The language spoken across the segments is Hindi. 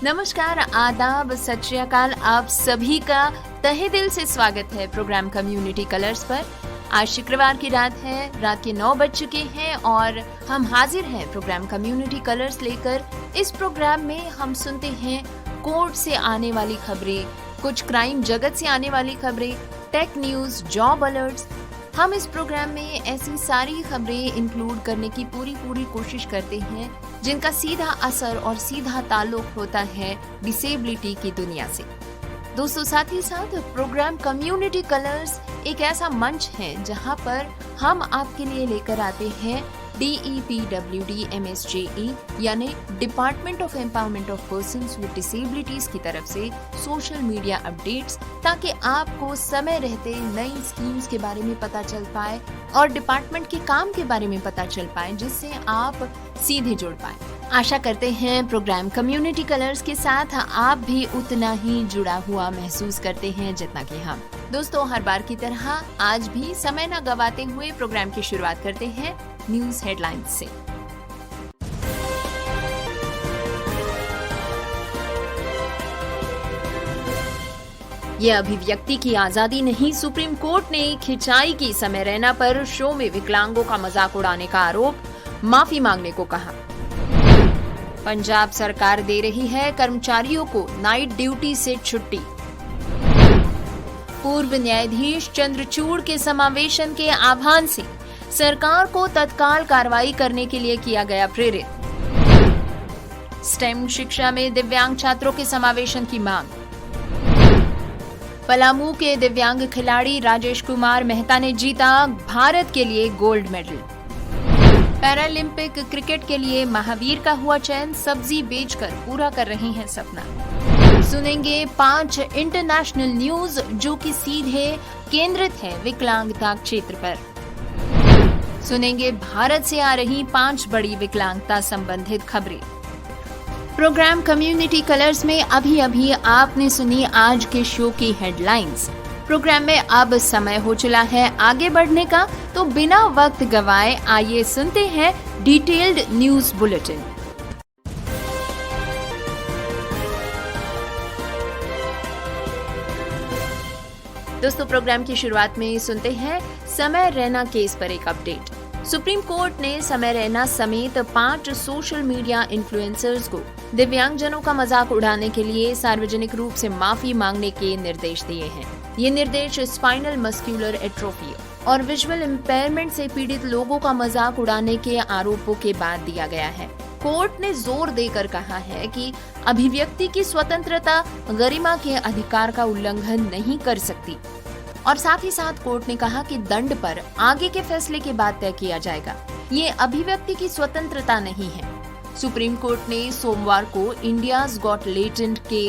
नमस्कार, आदाब, सत श्री अकाल। आप सभी का तहे दिल से स्वागत है प्रोग्राम कम्युनिटी कलर्स पर। आज शुक्रवार की रात है, रात के 9 बज चुके हैं और हम हाजिर हैं प्रोग्राम कम्युनिटी कलर्स लेकर। इस प्रोग्राम में हम सुनते हैं कोर्ट से आने वाली खबरें, कुछ क्राइम जगत से आने वाली खबरें, टेक न्यूज, जॉब अलर्ट्स। हम इस प्रोग्राम में ऐसी सारी खबरें इंक्लूड करने की पूरी कोशिश करते हैं जिनका सीधा असर और सीधा ताल्लुक होता है डिसेबिलिटी की दुनिया से। दोस्तों, साथ ही साथ प्रोग्राम कम्युनिटी कलर्स एक ऐसा मंच है जहां पर हम आपके लिए लेकर आते हैं DEPWD MSJE यानी department of empowerment of persons with disabilities की तरफ से सोशल मीडिया अपडेट्स, ताकि आपको समय रहते नई स्कीम्स के बारे में पता चल पाए और डिपार्टमेंट के काम के बारे में पता चल पाए, जिससे आप सीधे जुड़ पाए। आशा करते हैं प्रोग्राम कम्युनिटी कलर्स के साथ आप भी उतना ही जुड़ा हुआ महसूस करते हैं जितना कि हम। दोस्तों, हर बार की तरह आज भी समय न गवाते हुए प्रोग्राम की शुरुआत करते हैं न्यूज हेडलाइंस से। ये अभिव्यक्ति की आजादी नहीं, सुप्रीम कोर्ट ने खिंचाई की समय रैना पर शो में विकलांगों का मजाक उड़ाने का आरोप, माफी मांगने को कहा। पंजाब सरकार दे रही है कर्मचारियों को नाइट ड्यूटी से छुट्टी। पूर्व न्यायाधीश चंद्रचूड़ के समावेशन के आह्वान से सरकार को तत्काल कार्रवाई करने के लिए किया गया प्रेरित। स्टेम शिक्षा में दिव्यांग छात्रों के समावेशन की मांग। पलामू के दिव्यांग खिलाड़ी राजेश कुमार मेहता ने जीता भारत के लिए गोल्ड मेडल। पैरालंपिक क्रिकेट के लिए महावीर का हुआ चयन, सब्जी बेचकर पूरा कर रहे हैं सपना। सुनेंगे 5 इंटरनेशनल न्यूज जो कि सीधे केंद्रित है विकलांगता क्षेत्र पर। सुनेंगे भारत से आ रही 5 बड़ी विकलांगता संबंधित खबरें। प्रोग्राम कम्युनिटी कलर्स में अभी आपने सुनी आज के शो की हेडलाइंस। प्रोग्राम में अब समय हो चला है आगे बढ़ने का, तो बिना वक्त गवाए आइए सुनते हैं डिटेल्ड न्यूज बुलेटिन। दोस्तों, प्रोग्राम की शुरुआत में सुनते हैं समय रैना केस पर एक अपडेट। सुप्रीम कोर्ट ने समय रैना समेत 5 सोशल मीडिया इन्फ्लुएंसर्स को दिव्यांगजनों का मजाक उड़ाने के लिए सार्वजनिक रूप से माफी मांगने के निर्देश दिए हैं। ये निर्देश स्पाइनल मस्कुलर एट्रोफी और विजुअल इम्पेयरमेंट से पीड़ित लोगों का मजाक उड़ाने के आरोपों के बाद दिया गया है। कोर्ट ने जोर देकर कहा है कि अभिव्यक्ति की स्वतंत्रता गरिमा के अधिकार का उल्लंघन नहीं कर सकती, और साथ ही साथ कोर्ट ने कहा कि दंड पर आगे के फैसले के बाद तय किया जाएगा। ये अभिव्यक्ति की स्वतंत्रता नहीं है। सुप्रीम कोर्ट ने सोमवार को इंडियाज गॉट टैलेंट के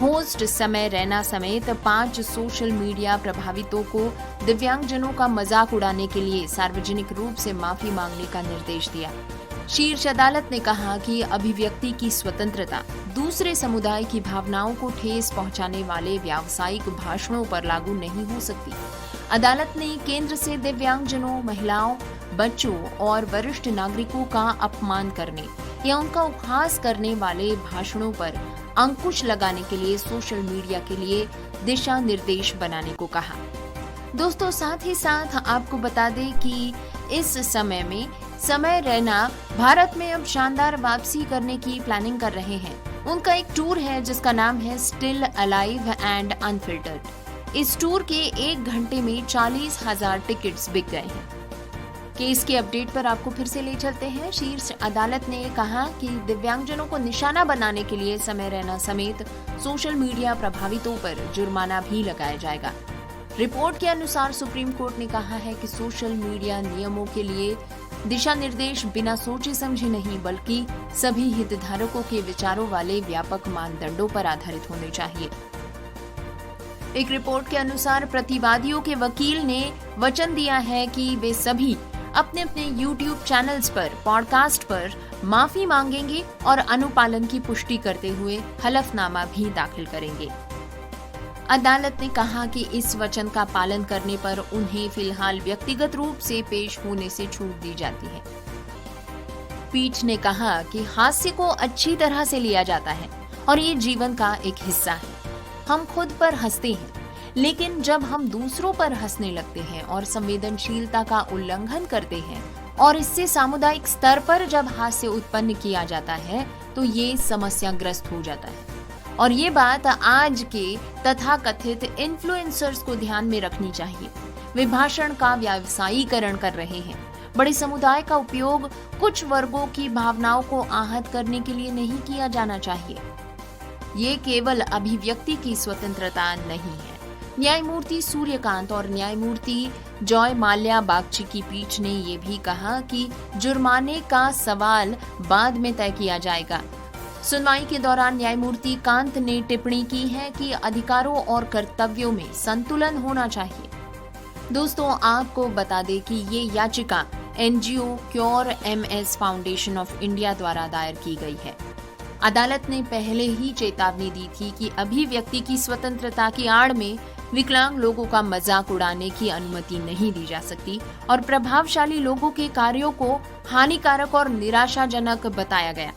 होस्ट समय रैना समेत 5 सोशल मीडिया प्रभावितों को दिव्यांगजनों का मजाक उड़ाने के लिए सार्वजनिक रूप से माफी मांगने का निर्देश दिया। शीर्ष अदालत ने कहा कि अभिव्यक्ति की स्वतंत्रता दूसरे समुदाय की भावनाओं को ठेस पहुंचाने वाले व्यावसायिक भाषणों पर लागू नहीं हो सकती। अदालत ने केंद्र से दिव्यांगजनों, महिलाओं, बच्चों और वरिष्ठ नागरिकों का अपमान करने या उनका उपहास करने वाले भाषणों पर अंकुश लगाने के लिए सोशल मीडिया के लिए दिशा निर्देश बनाने को कहा। दोस्तों, साथ ही साथ आपको बता दें कि इस समय में समय रैना भारत में अब शानदार वापसी करने की प्लानिंग कर रहे हैं। उनका एक टूर है जिसका नाम है स्टिल अलाइव एंड अनफिल्टर्ड। इस टूर के 1 घंटे में 40,000 टिकट्स बिक गए हैं। केस के अपडेट पर आपको फिर से ले चलते हैं। शीर्ष अदालत ने कहा कि दिव्यांगजनों को निशाना बनाने के लिए समय रैना समेत सोशल मीडिया प्रभावितों पर जुर्माना भी लगाया जाएगा। रिपोर्ट के अनुसार सुप्रीम कोर्ट ने कहा है कि सोशल मीडिया नियमों के लिए दिशा निर्देश बिना सोचे समझे नहीं, बल्कि सभी हितधारकों के विचारों वाले व्यापक मानदंडों पर आधारित होने चाहिए। एक रिपोर्ट के अनुसार प्रतिवादियों के वकील ने वचन दिया है कि वे सभी अपने अपने YouTube चैनल्स पर, पॉडकास्ट पर माफी मांगेंगे और अनुपालन की पुष्टि करते हुए हलफनामा भी दाखिल करेंगे। अदालत ने कहा कि इस वचन का पालन करने पर उन्हें फिलहाल व्यक्तिगत रूप से पेश होने से छूट दी जाती है। पीठ ने कहा कि हास्य को अच्छी तरह से लिया जाता है और ये जीवन का एक हिस्सा है। हम खुद पर हंसते हैं, लेकिन जब हम दूसरों पर हंसने लगते हैं और संवेदनशीलता का उल्लंघन करते हैं और इससे सामुदायिक स्तर पर जब हास्य उत्पन्न किया जाता है तो ये समस्याग्रस्त हो जाता है। और ये बात आज के तथाकथित इन्फ्लुएंसर्स को ध्यान में रखनी चाहिए। वे भाषण का व्यावसायीकरण कर रहे हैं। बड़े समुदाय का उपयोग कुछ वर्गों की भावनाओं को आहत करने के लिए नहीं किया जाना चाहिए। ये केवल अभिव्यक्ति की स्वतंत्रता नहीं है। न्यायमूर्ति सूर्यकांत और न्यायमूर्ति जॉय माल्या बागची की पीठ ने ये भी कहा कि जुर्माने का सवाल बाद में तय किया जाएगा। सुनवाई के दौरान न्यायमूर्ति कांत ने टिप्पणी की है कि अधिकारों और कर्तव्यों में संतुलन होना चाहिए। दोस्तों, आपको बता दें कि ये याचिका NGO cure MS foundation of India द्वारा दायर की गई है। अदालत ने पहले ही चेतावनी दी थी कि अभिव्यक्ति की स्वतंत्रता की आड़ में विकलांग लोगों का मजाक उड़ाने की अनुमति नहीं दी जा सकती और प्रभावशाली लोगों के कार्यों को हानिकारक और निराशाजनक बताया गया।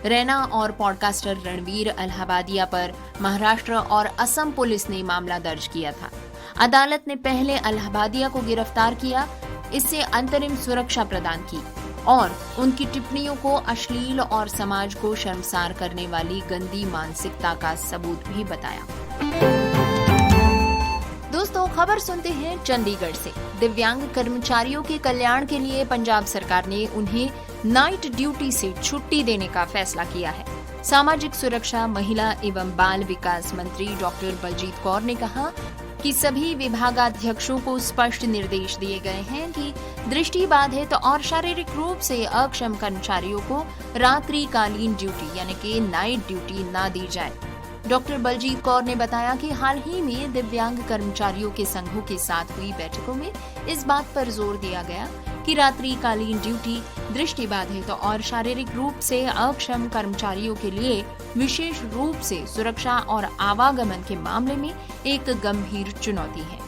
रैना और पॉडकास्टर रणवीर अलाहाबादिया पर महाराष्ट्र और असम पुलिस ने मामला दर्ज किया था। अदालत ने पहले अलाहाबादिया को गिरफ्तार किया, इससे अंतरिम सुरक्षा प्रदान की और उनकी टिप्पणियों को अश्लील और समाज को शर्मसार करने वाली गंदी मानसिकता का सबूत भी बताया। दोस्तों, खबर सुनते हैं चंडीगढ़ से। दिव्यांग कर्मचारियों के कल्याण के लिए पंजाब सरकार ने उन्हें नाइट ड्यूटी से छुट्टी देने का फैसला किया है। सामाजिक सुरक्षा, महिला एवं बाल विकास मंत्री डॉक्टर बलजीत कौर ने कहा कि सभी विभागाध्यक्षों को स्पष्ट निर्देश दिए गए हैं कि दृष्टिबाधित और शारीरिक रूप से अक्षम कर्मचारियों को रात्रिकालीन ड्यूटी यानी कि नाइट ड्यूटी न दी जाए। डॉक्टर बलजीत कौर ने बताया कि हाल ही में दिव्यांग कर्मचारियों के संघों के साथ हुई बैठकों में इस बात पर जोर दिया गया कि रात्रिकालीन ड्यूटी दृष्टिबाधित और शारीरिक रूप से अक्षम कर्मचारियों के लिए विशेष रूप से सुरक्षा और आवागमन के मामले में एक गंभीर चुनौती है।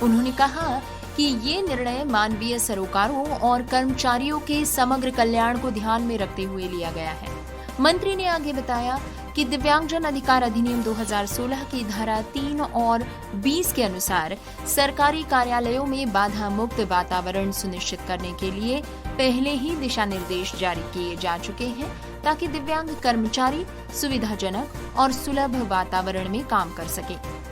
उन्होंने कहा कि ये निर्णय मानवीय सरोकारों और कर्मचारियों के समग्र कल्याण को ध्यान में रखते हुए लिया गया है। मंत्री ने आगे बताया कि दिव्यांगजन अधिकार अधिनियम 2016 की धारा 3 और 20 के अनुसार सरकारी कार्यालयों में बाधा मुक्त वातावरण सुनिश्चित करने के लिए पहले ही दिशा निर्देश जारी किए जा चुके हैं ताकि दिव्यांग कर्मचारी सुविधाजनक और सुलभ वातावरण में काम कर सके।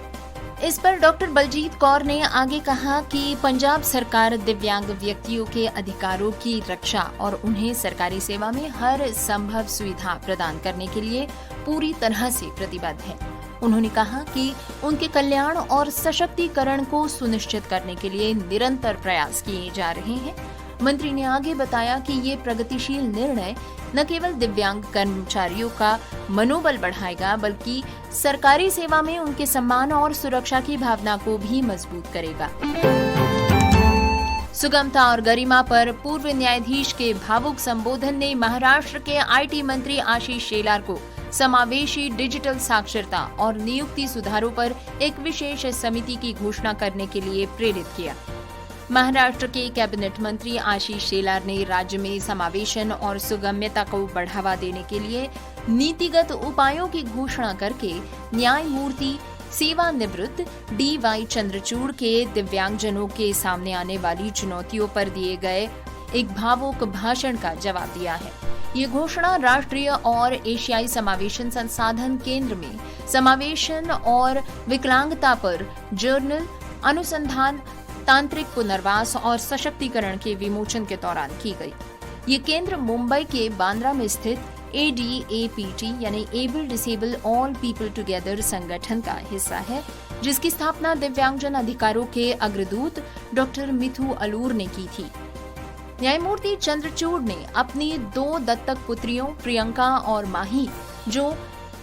इस पर डॉक्टर बलजीत कौर ने आगे कहा कि पंजाब सरकार दिव्यांग व्यक्तियों के अधिकारों की रक्षा और उन्हें सरकारी सेवा में हर संभव सुविधा प्रदान करने के लिए पूरी तरह से प्रतिबद्ध है। उन्होंने कहा कि उनके कल्याण और सशक्तिकरण को सुनिश्चित करने के लिए निरंतर प्रयास किए जा रहे हैं। मंत्री ने आगे बताया कि ये प्रगतिशील निर्णय न केवल दिव्यांग कर्मचारियों का मनोबल बढ़ाएगा बल्कि सरकारी सेवा में उनके सम्मान और सुरक्षा की भावना को भी मजबूत करेगा। सुगमता और गरिमा पर पूर्व न्यायाधीश के भावुक संबोधन ने महाराष्ट्र के आईटी मंत्री आशीष शेलार को समावेशी डिजिटल साक्षरता और नियुक्ति सुधारों पर एक विशेष समिति की घोषणा करने के लिए प्रेरित किया। महाराष्ट्र के कैबिनेट मंत्री आशीष शेलार ने राज्य में समावेशन और सुगम्यता को बढ़ावा देने के लिए नीतिगत उपायों की घोषणा करके न्यायमूर्ति सेवानिवृत्त DY चंद्रचूड़ के दिव्यांगजनों के सामने आने वाली चुनौतियों पर दिए गए एक भावुक भाषण का जवाब दिया है। ये घोषणा राष्ट्रीय और एशियाई समावेशन संसाधन केंद्र में समावेशन और विकलांगता पर जर्नल अनुसंधान, तांत्रिक पुनर्वास और सशक्तिकरण के विमोचन के दौरान की गई। ये केंद्र मुंबई के बांद्रा में स्थित ADAPT यानी able disable all people together संगठन का हिस्सा है, जिसकी स्थापना दिव्यांगजन अधिकारों के अग्रदूत डॉक्टर मिथु अलूर ने की थी। न्यायमूर्ति चंद्रचूड़ ने अपनी 2 दत्तक पुत्रियों प्रियंका और माही, जो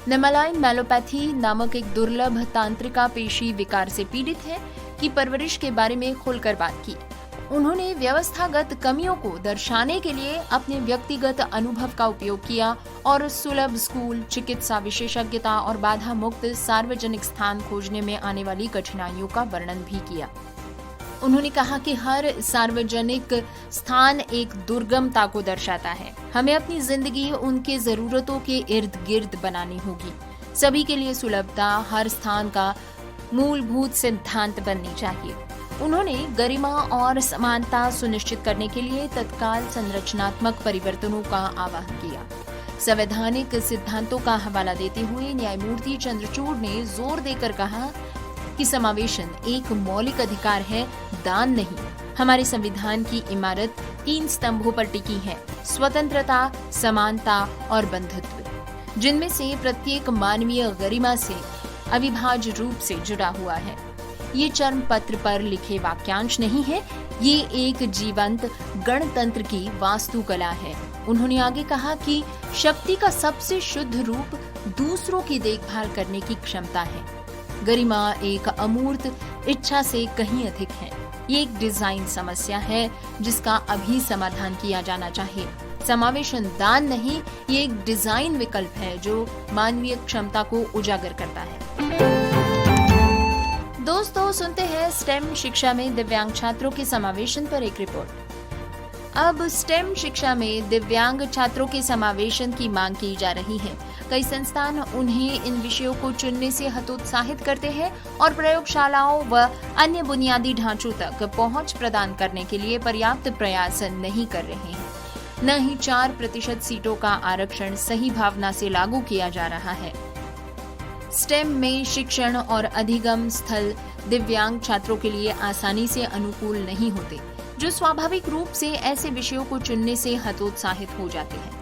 नेमालाइन मैलोपैथी नामक एक दुर्लभ तांत्रिका पेशी विकार से पीड़ित है, की परवरिश के बारे में खुलकर बात की। उन्होंने व्यवस्थागत कमियों को दर्शाने के लिए अपने व्यक्तिगत अनुभव का उपयोग किया और सुलभ स्कूल, चिकित्सा विशेषज्ञता और बाधा मुक्त सार्वजनिक स्थान खोजने में आने वाली कठिनाइयों का वर्णन भी किया। उन्होंने कहा कि हर सार्वजनिक स्थान एक दुर्गमता को दर्शाता है। हमें अपनी जिंदगी उनके जरूरतों के इर्द गिर्द बनानी होगी। सभी के लिए सुलभता हर स्थान का मूलभूत सिद्धांत बननी चाहिए। उन्होंने गरिमा और समानता सुनिश्चित करने के लिए तत्काल संरचनात्मक परिवर्तनों का आह्वान किया। संवैधानिक सिद्धांतों का हवाला देते हुए न्यायमूर्ति चंद्रचूड़ ने जोर देकर कहा कि समावेशन एक मौलिक अधिकार है, दान नहीं। हमारे संविधान की इमारत 3 स्तंभों पर टिकी है: स्वतंत्रता, समानता और बंधुत्व, जिनमें से प्रत्येक मानवीय गरिमा से अविभाज्य रूप से जुड़ा हुआ है। ये चर्म पत्र पर लिखे वाक्यांश नहीं है, ये एक जीवंत गणतंत्र की वास्तुकला है। उन्होंने आगे कहा कि शक्ति का सबसे शुद्ध रूप दूसरों की देखभाल करने की क्षमता है। गरिमा एक अमूर्त इच्छा से कहीं अधिक है। ये एक डिजाइन समस्या है जिसका अभी समाधान किया जाना चाहिए। समावेशन दान नहीं, ये एक डिजाइन विकल्प है जो मानवीय क्षमता को उजागर करता है। दोस्तों, सुनते हैं स्टेम शिक्षा में दिव्यांग छात्रों के समावेशन पर एक रिपोर्ट। अब स्टेम शिक्षा में दिव्यांग छात्रों के समावेशन की मांग की जा रही है। कई संस्थान उन्हें इन विषयों को चुनने से हतोत्साहित करते हैं और प्रयोगशालाओं व अन्य बुनियादी ढांचों तक पहुंच प्रदान करने के लिए पर्याप्त प्रयास नहीं कर रहे हैं। न ही 4% सीटों का आरक्षण सही भावना से लागू किया जा रहा है। स्टेम में शिक्षण और अधिगम स्थल दिव्यांग छात्रों के लिए आसानी से अनुकूल नहीं होते, जो स्वाभाविक रूप से ऐसे विषयों को चुनने से हतोत्साहित हो जाते हैं।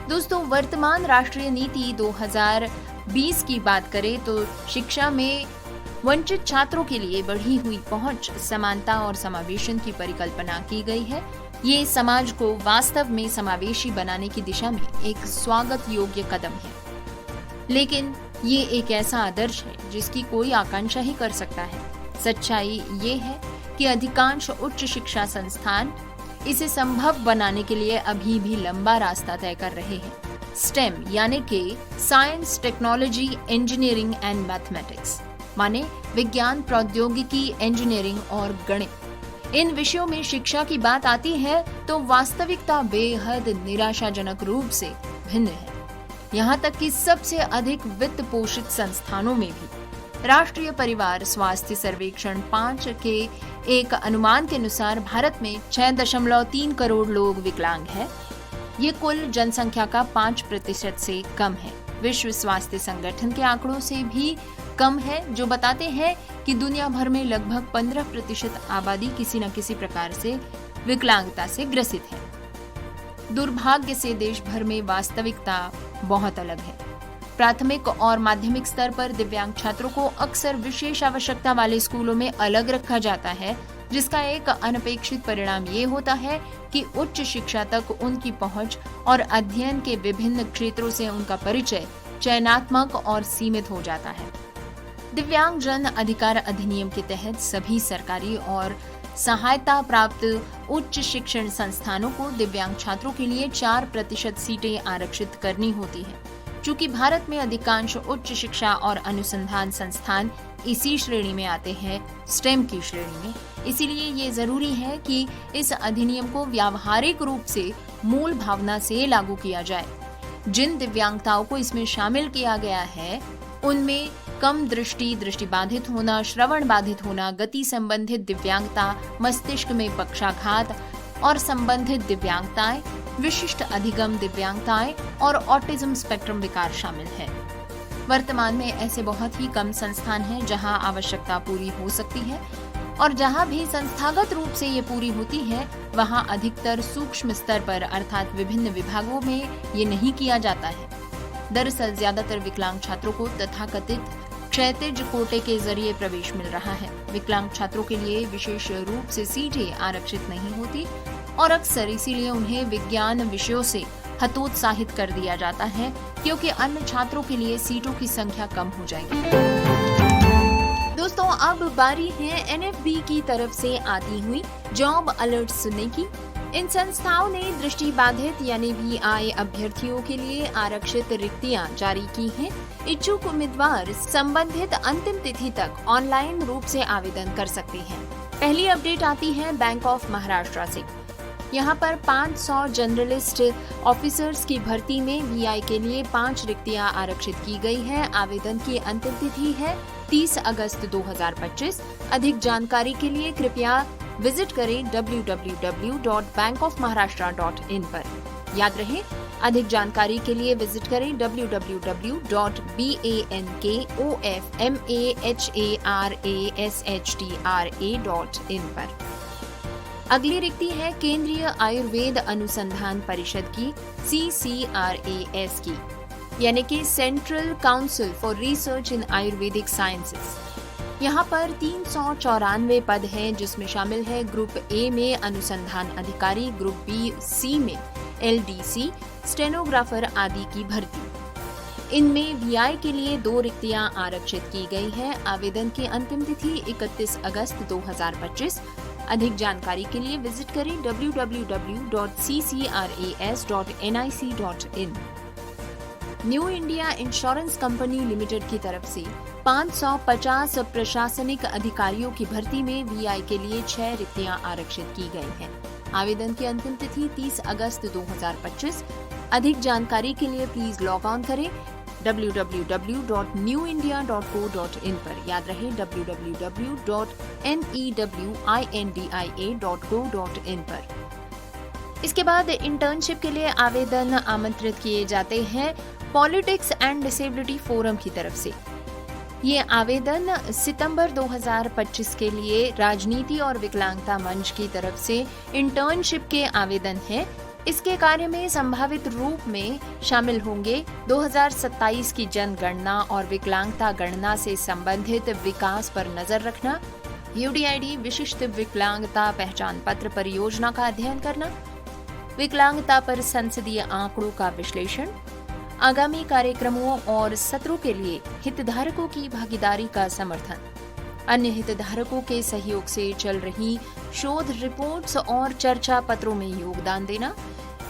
दोस्तों, वर्तमान राष्ट्रीय नीति 2020 की बात करें तो शिक्षा में वंचित छात्रों के लिए बढ़ी हुई पहुंच, समानता और समावेशन की परिकल्पना की गई है। ये समाज को वास्तव में समावेशी बनाने की दिशा में एक स्वागत योग्य कदम है, लेकिन ये एक ऐसा आदर्श है जिसकी कोई आकांक्षा ही कर सकता है। सच्चाई ये है कि अधिकांश उच्च शिक्षा संस्थान इसे संभव बनाने के लिए अभी भी लंबा रास्ता तय कर रहे हैं। स्टेम यानी कि science, technology, engineering and mathematics, माने विज्ञान, प्रौद्योगिकी, इंजीनियरिंग और गणित। इन विषयों में शिक्षा की बात आती है तो वास्तविकता बेहद निराशाजनक रूप से भिन्न है। यहाँ तक कि सबसे अधिक वित्त पोषित संस्थानों में भी राष्ट्रीय परिवार स्वास्थ्य सर्वेक्षण 5 के एक अनुमान के अनुसार भारत में 6.3 करोड़ लोग विकलांग हैं। ये कुल जनसंख्या का 5% से कम है। विश्व स्वास्थ्य संगठन के आंकड़ों से भी कम है, जो बताते हैं कि दुनिया भर में लगभग 15% आबादी किसी न किसी प्रकार से विकलांगता से ग्रसित है। दुर्भाग्य से देश भर में वास्तविकता बहुत अलग है। प्राथमिक और माध्यमिक स्तर पर दिव्यांग छात्रों को अक्सर विशेष आवश्यकता वाले स्कूलों में अलग रखा जाता है, जिसका एक अनपेक्षित परिणाम ये होता है कि उच्च शिक्षा तक उनकी पहुंच और अध्ययन के विभिन्न क्षेत्रों से उनका परिचय चयनात्मक और सीमित हो जाता है। दिव्यांग जन अधिकार अधिनियम के तहत सभी सरकारी और सहायता प्राप्त उच्च शिक्षण संस्थानों को दिव्यांग छात्रों के लिए 4% सीटें आरक्षित करनी होती है। चूंकि भारत में अधिकांश उच्च शिक्षा और अनुसंधान संस्थान इसी श्रेणी में आते हैं, स्टेम की श्रेणी में, इसीलिए ये जरूरी है कि इस अधिनियम को व्यावहारिक रूप से मूल भावना से लागू किया जाए। जिन दिव्यांगताओं को इसमें शामिल किया गया है उनमें कम दृष्टि, दृष्टिबाधित होना, श्रवण बाधित होना, गति संबंधित दिव्यांगता, मस्तिष्क में पक्षाघात और संबंधित दिव्यांगताएं, विशिष्ट अधिगम दिव्यांगताएं और ऑटिज्म स्पेक्ट्रम विकार शामिल है। वर्तमान में ऐसे बहुत ही कम संस्थान हैं जहां आवश्यकता पूरी हो सकती है, और जहां भी संस्थागत रूप से ये पूरी होती है वहां अधिकतर सूक्ष्म स्तर पर अर्थात विभिन्न विभागों में ये नहीं किया जाता है। दरअसल ज्यादातर विकलांग छात्रों को तथाकथित क्षैतिज कोटे के जरिए प्रवेश मिल रहा है। विकलांग छात्रों के लिए विशेष रूप से सीटें आरक्षित नहीं होती और अक्सर इसीलिए उन्हें विज्ञान विषयों से हतोत्साहित कर दिया जाता है, क्योंकि अन्य छात्रों के लिए सीटों की संख्या कम हो जाएगी। दोस्तों, अब बारी है एनएफबी की तरफ से आती हुई जॉब अलर्ट सुनने की। इन संस्थाओं ने दृष्टिबाधित यानी VI अभ्यर्थियों के लिए आरक्षित रिक्तियां जारी की हैं। इच्छुक उम्मीदवार संबंधित अंतिम तिथि तक ऑनलाइन रूप से आवेदन कर सकते हैं। पहली अपडेट आती है बैंक ऑफ महाराष्ट्र से। यहाँ पर 500 जर्नलिस्ट ऑफिसर्स की भर्ती में वीआई के लिए 5 रिक्तियां आरक्षित की गई है। आवेदन की अंतिम तिथि है 30 अगस्त 2025। अधिक जानकारी के लिए कृपया विजिट करें www.bankofmaharashtra.in पर। याद रहे, अधिक जानकारी के लिए विजिट करें www.bankofmaharashtra.in पर। अगली रिक्ति है केंद्रीय आयुर्वेद अनुसंधान परिषद की CCRAS की, यानी कि central council for research in Ayurvedic sciences. यहाँ पर 394 पद हैं, जिसमें शामिल है ग्रुप ए में अनुसंधान अधिकारी, ग्रुप बी सी में LDC, स्टेनोग्राफर आदि की भर्ती। इनमें वीआई के लिए 2 रिक्तियां आरक्षित की गई है। आवेदन की अंतिम तिथि 31 अगस्त 2025। अधिक जानकारी के लिए विजिट करें www.ccras.nic.in। New India insurance company limited की तरफ से 550 प्रशासनिक अधिकारियों की भर्ती में वीआई के लिए 6 रिक्तियां आरक्षित की गई हैं। आवेदन की अंतिम तिथि 30 अगस्त 2025। अधिक जानकारी के लिए प्लीज लॉग ऑन करें www.newindia.co.in पर। याद रहे, www.newindia.co.in पर। इसके बाद इंटर्नशिप के लिए आवेदन आमंत्रित किए जाते हैं पॉलिटिक्स एंड डिसेबिलिटी फोरम की तरफ से। ये आवेदन सितंबर 2025 के लिए राजनीति और विकलांगता मंच की तरफ से इंटर्नशिप के आवेदन हैं। इसके कार्य में संभावित रूप में शामिल होंगे 2027 की जनगणना और विकलांगता गणना से संबंधित विकास पर नजर रखना, UDID विशिष्ट विकलांगता पहचान पत्र परियोजना का अध्ययन करना, विकलांगता पर संसदीय आंकड़ों का विश्लेषण, आगामी कार्यक्रमों और सत्रों के लिए हितधारकों की भागीदारी का समर्थन, अन्य हितधारकों के सहयोग से चल रही शोध रिपोर्ट्स और चर्चा पत्रों में योगदान देना,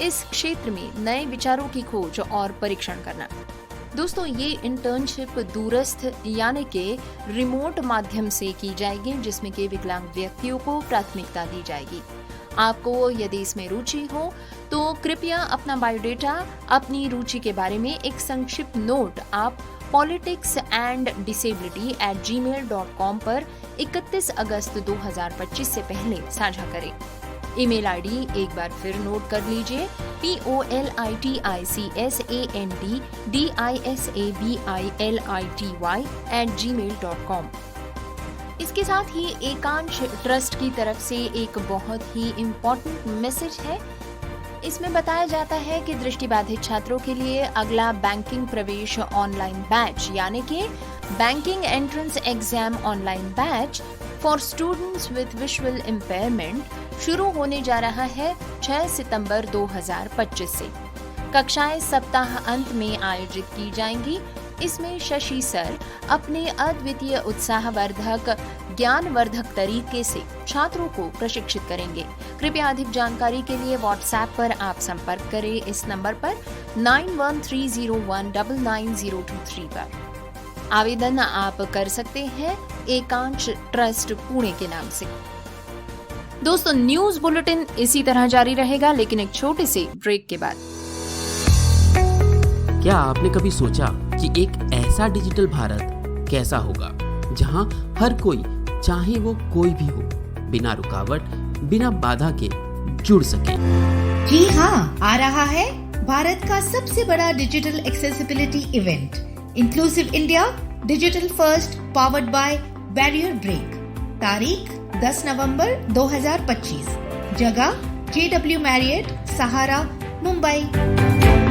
इस क्षेत्र में नए विचारों की खोज और परीक्षण करना। दोस्तों, ये इंटर्नशिप दूरस्थ यानी कि रिमोट माध्यम से की जाएगी, जिसमें कि विकलांग व्यक्तियों को प्राथमिकता दी जाएगी। आपको यदि इसमें रुचि हो तो कृपया अपना बायोडेटा, अपनी रुचि के बारे में एक संक्षिप्त नोट आप politicsandDisability@gmail.com पर 31 अगस्त 2025 से पहले साझा करें। ईमेल आईडी एक बार फिर नोट कर लीजिए, politicsandDisability@gmail.com। इसके साथ ही एकांश ट्रस्ट की तरफ से एक बहुत ही इम्पोर्टेंट मैसेज है। इसमें बताया जाता है कि दृष्टिबाधित छात्रों के लिए अगला बैंकिंग प्रवेश ऑनलाइन बैच यानी कि banking entrance exam online batch for students with visual impairment शुरू होने जा रहा है 6 सितंबर 2025 से। कक्षाएं सप्ताह अंत में आयोजित की जाएंगी। इसमें शशि सर अपने अद्वितीय उत्साहवर्धक ज्ञानवर्धक तरीके से छात्रों को प्रशिक्षित करेंगे। कृपया अधिक जानकारी के लिए व्हाट्सएप पर आप संपर्क करें इस नंबर पर 9130199023 पर। आवेदन आप कर सकते हैं एकांश ट्रस्ट पुणे के नाम से। दोस्तों, न्यूज बुलेटिन इसी तरह जारी रहेगा, लेकिन एक छोटे से ब्रेक के बाद। क्या आपने कभी सोचा कि एक ऐसा डिजिटल भारत कैसा होगा जहां हर कोई, चाहे वो कोई भी हो, बिना रुकावट, बिना बाधा के जुड़ सके? जी हाँ, आ रहा है भारत का सबसे बड़ा digital accessibility event, inclusive India digital first powered by barrier break. तारीख 10 नवंबर 2025। जगह JW मैरियट, सहारा, मुंबई।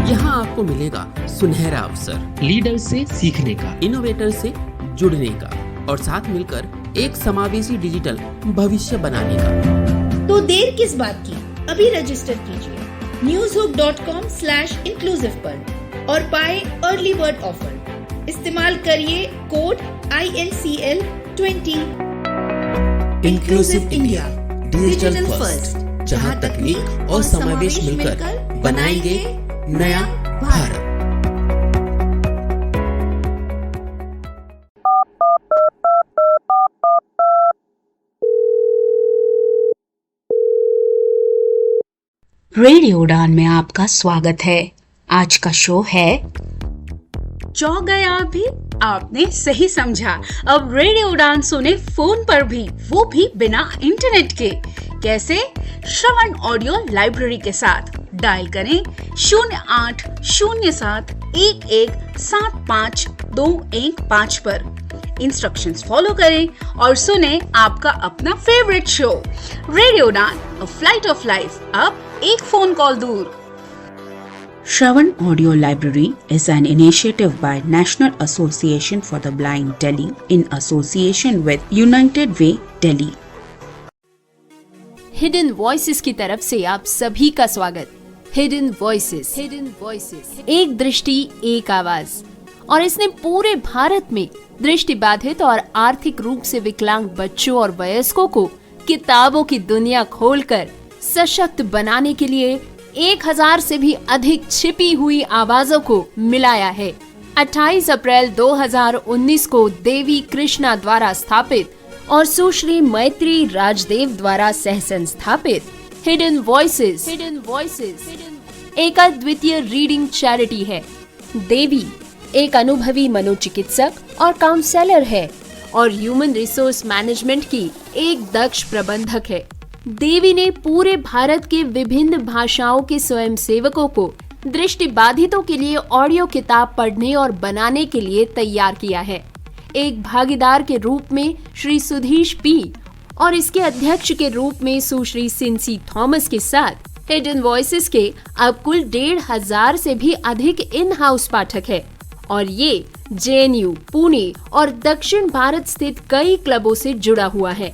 यहाँ आपको मिलेगा सुनहरा अवसर, लीडर से सीखने का, इनोवेटर से जुड़ने का और साथ मिलकर एक समावेशी डिजिटल भविष्य बनाने का। तो देर किस बात की, अभी रजिस्टर कीजिए newshook.com/inclusive पर और पाए अर्ली बर्ड ऑफर। इस्तेमाल करिए code INCL20। Inclusive India digital first, जहाँ तकनीक और समावेश मिलकर बनाएंगे नया भारत। रेडियो उड़ान में आपका स्वागत है। आज का शो है चौंक गए आप भी? आपने सही समझा। अब रेडियो उड़ान सुने फोन पर भी, वो भी बिना इंटरनेट के। कैसे? श्रवण ऑडियो लाइब्रेरी के साथ। डायल करें 0807117525 पर। इंस्ट्रक्शंस फॉलो करें और सुने आपका अपना फेवरेट शो रेडियो उड़ान, अ फ्लाइट ऑफ लाइफ, अब एक फोन कॉल दूर। Shravan Audio Library is an initiative by National Association for the Blind Delhi in association with United Way Delhi. Hidden voices की तरफ से आप सभी का स्वागत। हिडन वॉइसेस, एक दृष्टि एक आवाज, और इसने पूरे भारत में दृष्टिबाधित और आर्थिक रूप से विकलांग बच्चों और वयस्कों को किताबों की दुनिया खोलकर सशक्त बनाने के लिए 1000 से भी अधिक छिपी हुई आवाजों को मिलाया है। 28 अप्रैल 2019 को देवी कृष्णा द्वारा स्थापित और सुश्री मैत्री राजदेव द्वारा सह संस्थापित हिडन वॉइसेस एक अद्वितीय रीडिंग चैरिटी है। देवी एक अनुभवी मनोचिकित्सक और काउंसलर है और ह्यूमन रिसोर्स मैनेजमेंट की एक दक्ष प्रबंधक है। देवी ने पूरे भारत के विभिन्न भाषाओं के स्वयंसेवकों को दृष्टिबाधितों के लिए ऑडियो किताब पढ़ने और बनाने के लिए तैयार किया है। एक भागीदार के रूप में श्री सुधीश पी और इसके अध्यक्ष के रूप में सुश्री सिंसी थॉमस के साथ हिडन वॉइसेस के अब कुल 1500 से भी अधिक इन हाउस पाठक है और ये JNU, पुणे और दक्षिण भारत स्थित कई क्लबों से जुड़ा हुआ है,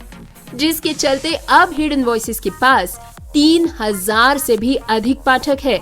जिसके चलते अब हिडन वॉइसेस के पास 3000 से भी अधिक पाठक है।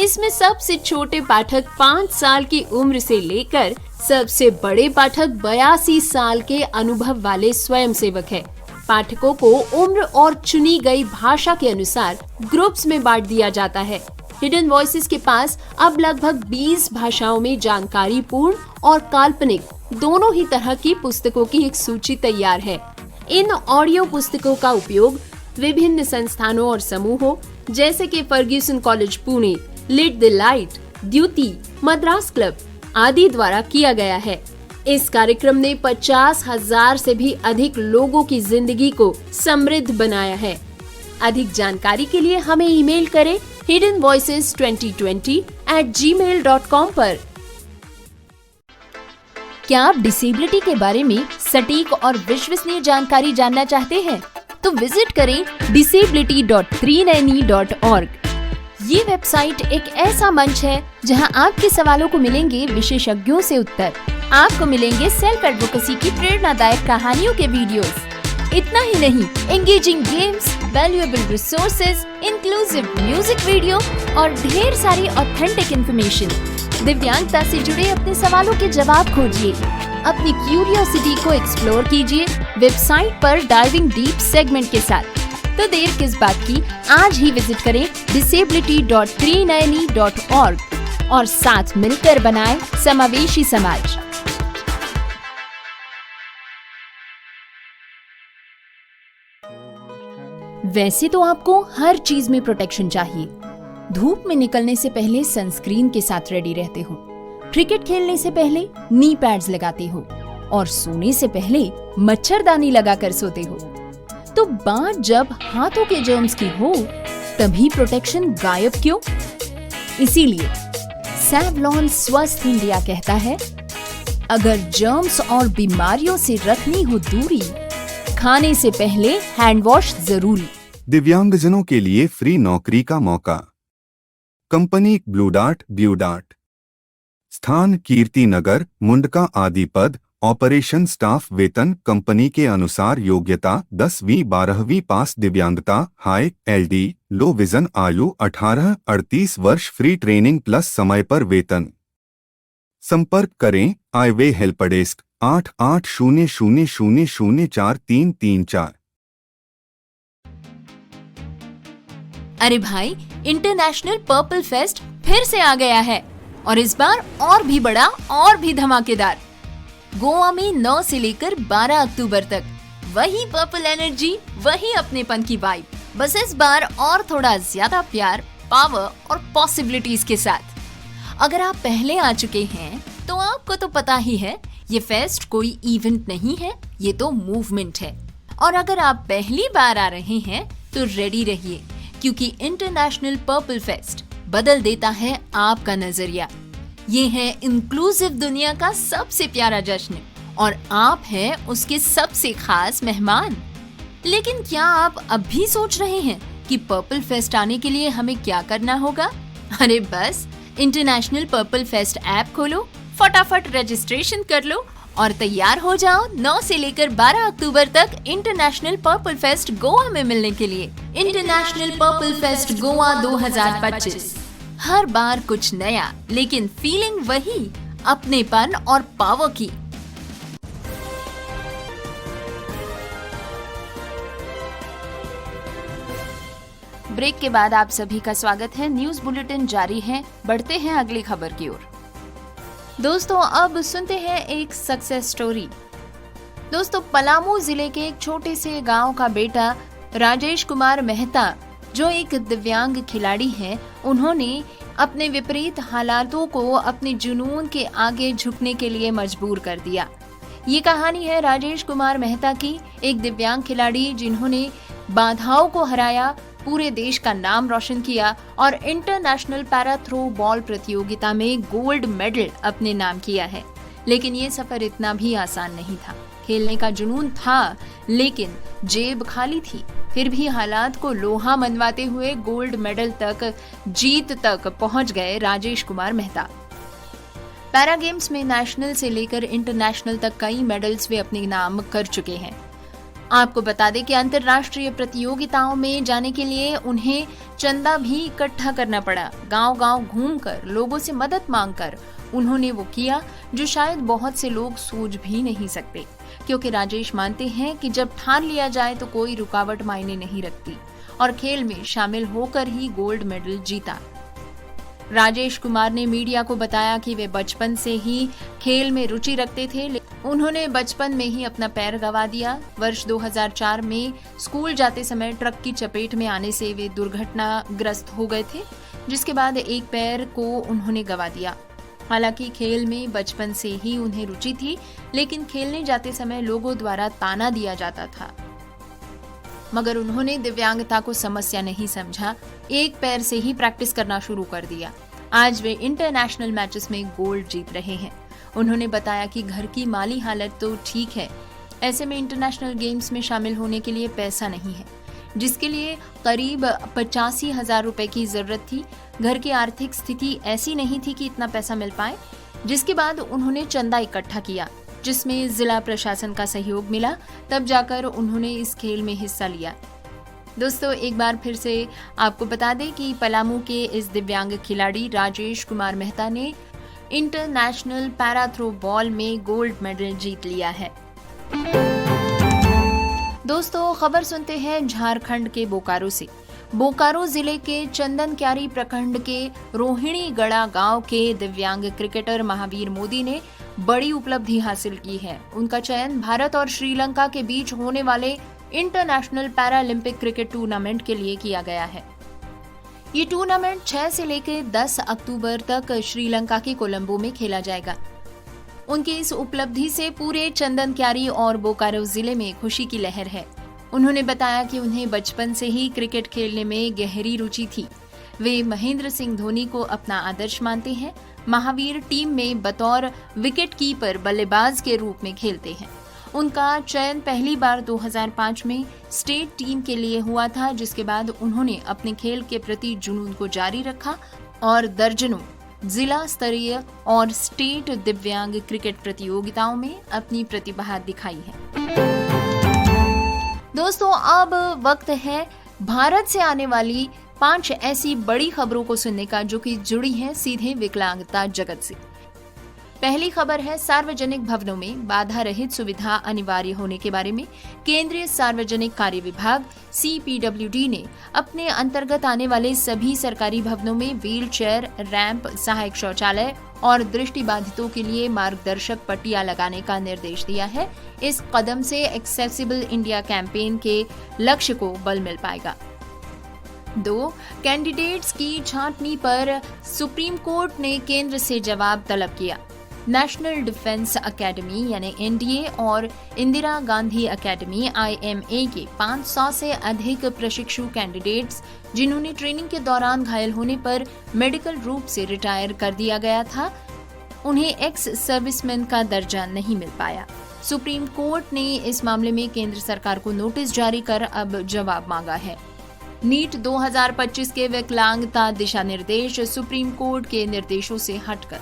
इसमें सबसे छोटे पाठक 5 साल की उम्र से लेकर सबसे बड़े पाठक 82 साल के अनुभव वाले स्वयंसेवक है। पाठकों को उम्र और चुनी गई भाषा के अनुसार ग्रुप्स में बांट दिया जाता है। हिडन वॉइसेस के पास अब लगभग 20 भाषाओं में जानकारी पूर्ण और काल्पनिक दोनों ही तरह की पुस्तकों की एक सूची तैयार है। इन ऑडियो पुस्तकों का उपयोग विभिन्न संस्थानों और समूहों जैसे कि Fergusson college Pune, lit the light, Dyuti, Madras club आदि द्वारा किया गया है। इस कार्यक्रम ने 50,000 से भी अधिक लोगों की जिंदगी को समृद्ध बनाया है। अधिक जानकारी के लिए हमें ईमेल करें hiddenvoices2020@gmail.com पर। क्या आप डिसेबिलिटी के बारे में सटीक और विश्वसनीय जानकारी जानना चाहते हैं? तो विजिट करें disability.390.org। ये वेबसाइट एक ऐसा मंच है जहां आपके सवालों को मिलेंगे विशेषज्ञों से उत्तर। आपको मिलेंगे सेल्फ एडवोकेसी की प्रेरणादायक कहानियों के वीडियोस। इतना ही नहीं, engaging games, valuable resources, inclusive music video और ढेर सारी ऑथेंटिक इंफॉर्मेशन। दिव्यांगता से जुड़े अपने सवालों के जवाब खोजिए, अपनी क्यूरियोसिटी को एक्सप्लोर कीजिए वेबसाइट पर डाइविंग डीप सेगमेंट के साथ। तो देर किस बात की, आज ही विजिट करें disability.390.org और साथ मिलकर बनाएं समावेशी समाज। वैसे तो आपको हर चीज में प्रोटेक्शन चाहिए। धूप में निकलने से पहले सनस्क्रीन के साथ रेडी रहते हो, क्रिकेट खेलने से पहले नी पैड्स लगाते हो और सोने से पहले मच्छरदानी लगाकर सोते हो। तो बात जब हाथों के जर्म्स की हो, तभी प्रोटेक्शन गायब क्यों? इसीलिए सैवलॉन स्वस्थ इंडिया कहता है, अगर जर्म्स और बीमारियों से रखनी हो दूरी, खाने से पहले हैंड वॉश जरूरी। दिव्यांगजनों के लिए फ्री नौकरी का मौका। कंपनी ब्लूडार्ट। स्थान कीर्ति नगर, मुंडका आदि पद। ऑपरेशन स्टाफ वेतन कंपनी के अनुसार योग्यता 10वीं 12वीं पास। दिव्यांगता हाई LD, लो विजन। आयु 18-38 वर्ष। फ्री ट्रेनिंग प्लस समय पर वेतन। संपर्क करें आईवे हेल्प डेस्क 8800004334। अरे भाई, इंटरनेशनल पर्पल फेस्ट फिर से आ गया है और इस बार और भी बड़ा और भी धमाकेदार। गोवा में 9 से लेकर 12 अक्टूबर तक वही पर्पल एनर्जी, वही अपनेपन की वाइब, बस इस बार और थोड़ा ज्यादा प्यार, पावर और पॉसिबिलिटीज के साथ। अगर आप पहले आ चुके हैं तो आपको तो पता ही है, ये फेस्ट कोई इवेंट नहीं है, ये तो मूवमेंट है। और अगर आप पहली बार आ रहे हैं तो रेडी रहिए, क्योंकि इंटरनेशनल पर्पल फेस्ट बदल देता है आपका नजरिया। ये है इंक्लूसिव दुनिया का सबसे प्यारा जश्न और आप हैं उसके सबसे खास मेहमान। लेकिन क्या आप अब भी सोच रहे हैं कि पर्पल फेस्ट आने के लिए हमें क्या करना होगा? अरे बस इंटरनेशनल पर्पल फेस्ट ऐप खोलो, फटाफट रजिस्ट्रेशन कर लो और तैयार हो जाओ 9 से लेकर 12 अक्टूबर तक इंटरनेशनल पर्पल फेस्ट गोवा में मिलने के लिए। इंटरनेशनल पर्पल फेस्ट गोवा 2025, हर बार कुछ नया, लेकिन फीलिंग वही, अपनेपन और पावर की। ब्रेक के बाद आप सभी का स्वागत है। न्यूज बुलेटिन जारी है, बढ़ते हैं अगली खबर की ओर। दोस्तों अब सुनते हैं एक सक्सेस स्टोरी। दोस्तों पलामू जिले के एक छोटे से गांव का बेटा राजेश कुमार मेहता, जो एक दिव्यांग खिलाड़ी हैं, उन्होंने अपने विपरीत हालातों को अपने जुनून के आगे झुकने के लिए मजबूर कर दिया। ये कहानी है राजेश कुमार मेहता की, एक दिव्यांग खिलाड़ी जिन्होंने बाधाओं को हराया, पूरे देश का नाम रोशन किया और इंटरनेशनल पैरा थ्रो बॉल प्रतियोगिता में गोल्ड मेडल अपने नाम किया है। लेकिन ये सफर इतना भी आसान नहीं था। खेलने का जुनून था, लेकिन जेब खाली थी। फिर भी हालात को लोहा मनवाते हुए गोल्ड मेडल तक, जीत तक पहुंच गए राजेश कुमार मेहता। पैरा गेम्स में नेशनल से लेकर इंटरनेशनल तक कई मेडल्स वे अपने नाम कर चुके हैं। आपको बता दें कि अंतर्राष्ट्रीय प्रतियोगिताओं में जाने के लिए उन्हें चंदा भी इकट्ठा करना पड़ा। गांव-गांव घूमकर, लोगों से मदद मांगकर उन्होंने वो किया जो शायद बहुत से लोग सोच भी नहीं सकते, क्योंकि राजेश मानते हैं कि जब ठान लिया जाए तो कोई रुकावट मायने नहीं रखती और खेल में शामिल होकर ही गोल्ड मेडल जीता। राजेश कुमार ने मीडिया को बताया कि वे बचपन से ही खेल में रुचि रखते थे। उन्होंने बचपन में ही अपना पैर गंवा दिया। वर्ष 2004 में स्कूल जाते समय ट्रक की चपेट में आने से वे दुर्घटनाग्रस्त हो गए थे, जिसके बाद एक पैर को उन्होंने गंवा दिया। हालांकि खेल में बचपन से ही उन्हें रुचि थी, लेकिन खेलने जाते समय लोगों द्वारा ताना दिया जाता था। मगर उन्होंने दिव्यांगता को समस्या नहीं समझा, एक पैर से ही प्रैक्टिस करना शुरू कर दिया। आज वे इंटरनेशनल मैचेस में गोल्ड जीत रहे हैं। उन्होंने बताया कि घर की माली हालत तो ठीक है, ऐसे में इंटरनेशनल गेम्स में शामिल होने के लिए पैसा नहीं है, जिसके लिए करीब 85,000 रुपए की जरूरत थी। घर की आर्थिक स्थिति ऐसी नहीं थी कि इतना पैसा मिल पाए, जिसके बाद उन्होंने चंदा इकट्ठा किया, जिसमें जिला प्रशासन का सहयोग मिला। तब जाकर उन्होंने इस खेल में हिस्सा लिया। दोस्तों एक बार फिर से आपको बता दें कि पलामू के इस दिव्यांग खिलाड़ी राजेश कुमार मेहता ने इंटरनेशनल पैरा थ्रो बॉल में गोल्ड मेडल जीत लिया है। दोस्तों खबर सुनते हैं झारखंड के बोकारो से। बोकारो जिले के चंदनक्यारी प्रखंड के रोहिणीगढ़ा गांव के दिव्यांग क्रिकेटर महावीर मोदी ने बड़ी उपलब्धि हासिल की है। उनका चयन भारत और श्रीलंका के बीच होने वाले इंटरनेशनल पैरालंपिक क्रिकेट टूर्नामेंट के लिए किया गया है। ये टूर्नामेंट 6 से लेकर 10 अक्टूबर तक श्रीलंका के कोलंबो में खेला जाएगा। उनकी इस उपलब्धि से पूरे चंदनक्यारी और बोकारो जिले में खुशी की लहर है। उन्होंने बताया कि उन्हें बचपन से ही क्रिकेट खेलने में गहरी रुचि थी। वे महेंद्र सिंह धोनी को अपना आदर्श मानते हैं। महावीर टीम में बतौर विकेट कीपर बल्लेबाज के रूप में खेलते हैं। उनका चयन पहली बार 2005 में स्टेट टीम के लिए हुआ था, जिसके बाद उन्होंने अपने खेल के प्रति जुनून को जारी रखा और दर्जनों जिला स्तरीय और स्टेट दिव्यांग क्रिकेट प्रतियोगिताओं में अपनी प्रतिभा दिखाई है। दोस्तों अब वक्त है भारत से आने वाली 5 ऐसी बड़ी खबरों को सुनने का जो कि जुड़ी हैं सीधे विकलांगता जगत से। पहली खबर है सार्वजनिक भवनों में बाधा रहित सुविधा अनिवार्य होने के बारे में। केंद्रीय सार्वजनिक कार्य विभाग CPWD ने अपने अंतर्गत आने वाले सभी सरकारी भवनों में व्हील चेयर, रैंप, सहायक शौचालय और दृष्टिबाधितों के लिए मार्गदर्शक पट्टियां लगाने का निर्देश दिया है। इस कदम से एक्सेसिबल इंडिया कैंपेन के लक्ष्य को बल मिल पाएगा। 2. कैंडिडेट्स की छांटनी पर सुप्रीम कोर्ट ने केंद्र से जवाब तलब किया। नेशनल डिफेंस एकेडमी यानी एनडीए और इंदिरा गांधी एकेडमी IMA के 500 से अधिक प्रशिक्षु कैंडिडेट्स जिन्होंने ट्रेनिंग के दौरान घायल होने पर मेडिकल रूप से रिटायर कर दिया गया था, उन्हें एक्स सर्विसमैन का दर्जा नहीं मिल पाया। सुप्रीम कोर्ट ने इस मामले में केंद्र सरकार को नोटिस जारी कर अब जवाब मांगा है। नीट 2025 के विकलांगता दिशा निर्देश सुप्रीम कोर्ट के निर्देशों से हटकर।